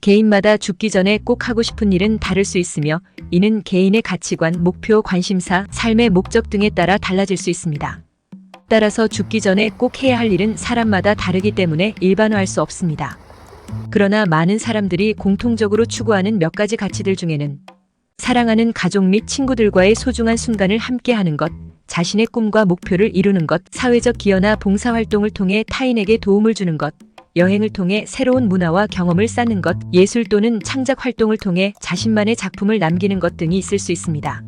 개인마다 죽기 전에 꼭 하고 싶은 일은 다를 수 있으며 이는 개인의 가치관, 목표, 관심사, 삶의 목적 등에 따라 달라질 수 있습니다. 따라서 죽기 전에 꼭 해야 할 일은 사람마다 다르기 때문에 일반화할 수 없습니다. 그러나 많은 사람들이 공통적으로 추구하는 몇 가지 가치들 중에는 사랑하는 가족 및 친구들과의 소중한 순간을 함께하는 것, 자신의 꿈과 목표를 이루는 것, 사회적 기여나 봉사활동을 통해 타인에게 도움을 주는 것, 여행을 통해 새로운 문화와 경험을 쌓는 것, 예술 또는 창작 활동을 통해 자신만의 작품을 남기는 것 등이 있을 수 있습니다.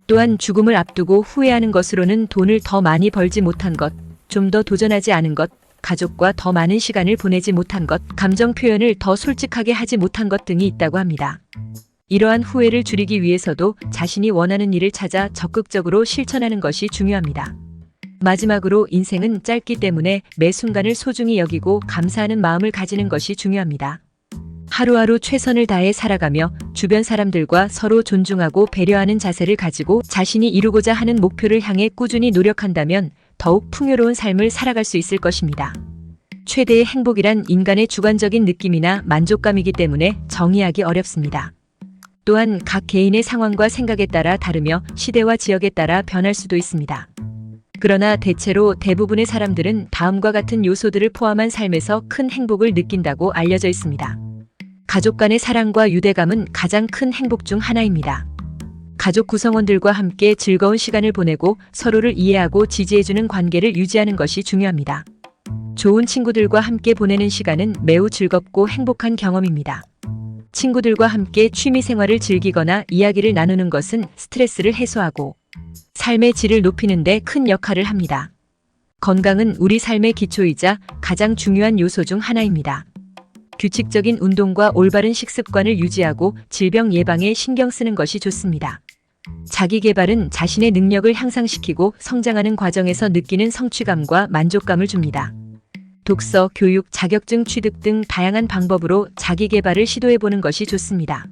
또한 죽음을 앞두고 후회하는 것으로는 돈을 더 많이 벌지 못한 것, 좀 더 도전하지 않은 것, 가족과 더 많은 시간을 보내지 못한 것, 감정 표현을 더 솔직하게 하지 못한 것 등이 있다고 합니다. 이러한 후회를 줄이기 위해서도 자신이 원하는 일을 찾아 적극적으로 실천하는 것이 중요합니다. 마지막으로 인생은 짧기 때문에 매 순간을 소중히 여기고 감사하는 마음을 가지는 것이 중요합니다. 하루하루 최선을 다해 살아가며 주변 사람들과 서로 존중하고 배려하는 자세를 가지고 자신이 이루고자 하는 목표를 향해 꾸준히 노력한다면 더욱 풍요로운 삶을 살아갈 수 있을 것입니다. 최대의 행복이란 인간의 주관적인 느낌이나 만족감이기 때문에 정의하기 어렵습니다. 또한 각 개인의 상황과 생각에 따라 다르며 시대와 지역에 따라 변할 수도 있습니다. 그러나 대체로 대부분의 사람들은 다음과 같은 요소들을 포함한 삶에서 큰 행복을 느낀다고 알려져 있습니다. 가족 간의 사랑과 유대감은 가장 큰 행복 중 하나입니다. 가족 구성원들과 함께 즐거운 시간을 보내고 서로를 이해하고 지지해주는 관계를 유지하는 것이 중요합니다. 좋은 친구들과 함께 보내는 시간은 매우 즐겁고 행복한 경험입니다. 친구들과 함께 취미 생활을 즐기거나 이야기를 나누는 것은 스트레스를 해소하고 삶의 질을 높이는 데 큰 역할을 합니다. 건강은 우리 삶의 기초이자 가장 중요한 요소 중 하나입니다. 규칙적인 운동과 올바른 식습관을 유지하고 질병 예방에 신경 쓰는 것이 좋습니다. 자기 개발은 자신의 능력을 향상시키고 성장하는 과정에서 느끼는 성취감과 만족감을 줍니다. 독서, 교육, 자격증 취득 등 다양한 방법으로 자기 개발을 시도해보는 것이 좋습니다.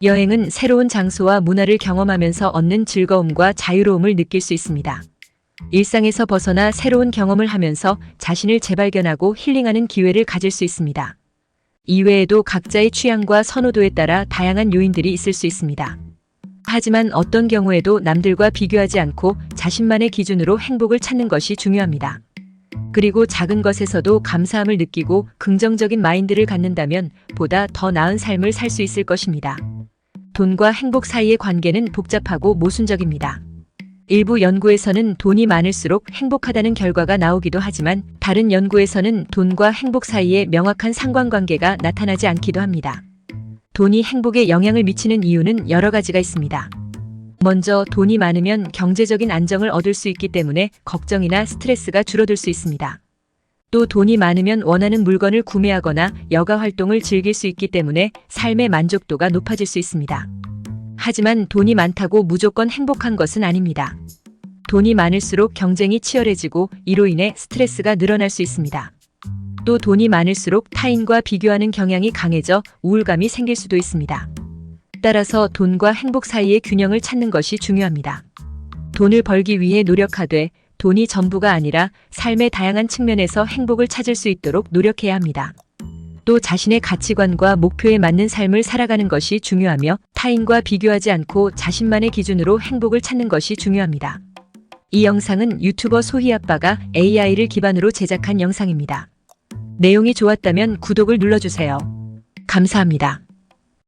여행은 새로운 장소와 문화를 경험하면서 얻는 즐거움과 자유로움을 느낄 수 있습니다. 일상에서 벗어나 새로운 경험을 하면서 자신을 재발견하고 힐링하는 기회를 가질 수 있습니다. 이외에도 각자의 취향과 선호도에 따라 다양한 요인들이 있을 수 있습니다. 하지만 어떤 경우에도 남들과 비교하지 않고 자신만의 기준으로 행복을 찾는 것이 중요합니다. 그리고 작은 것에서도 감사함을 느끼고 긍정적인 마인드를 갖는다면 보다 더 나은 삶을 살 수 있을 것입니다. 돈과 행복 사이의 관계는 복잡하고 모순적입니다. 일부 연구에서는 돈이 많을수록 행복하다는 결과가 나오기도 하지만 다른 연구에서는 돈과 행복 사이에 명확한 상관관계가 나타나지 않기도 합니다. 돈이 행복에 영향을 미치는 이유는 여러 가지가 있습니다. 먼저 돈이 많으면 경제적인 안정을 얻을 수 있기 때문에 걱정이나 스트레스가 줄어들 수 있습니다. 또 돈이 많으면 원하는 물건을 구매하거나 여가 활동을 즐길 수 있기 때문에 삶의 만족도가 높아질 수 있습니다. 하지만 돈이 많다고 무조건 행복한 것은 아닙니다. 돈이 많을수록 경쟁이 치열해지고 이로 인해 스트레스가 늘어날 수 있습니다. 또 돈이 많을수록 타인과 비교하는 경향이 강해져 우울감이 생길 수도 있습니다. 따라서 돈과 행복 사이의 균형을 찾는 것이 중요합니다. 돈을 벌기 위해 노력하되 돈이 전부가 아니라 삶의 다양한 측면에서 행복을 찾을 수 있도록 노력해야 합니다. 또 자신의 가치관과 목표에 맞는 삶을 살아가는 것이 중요하며 타인과 비교하지 않고 자신만의 기준으로 행복을 찾는 것이 중요합니다. 이 영상은 유튜버 소희아빠가 AI를 기반으로 제작한 영상입니다. 내용이 좋았다면 구독을 눌러주세요. 감사합니다.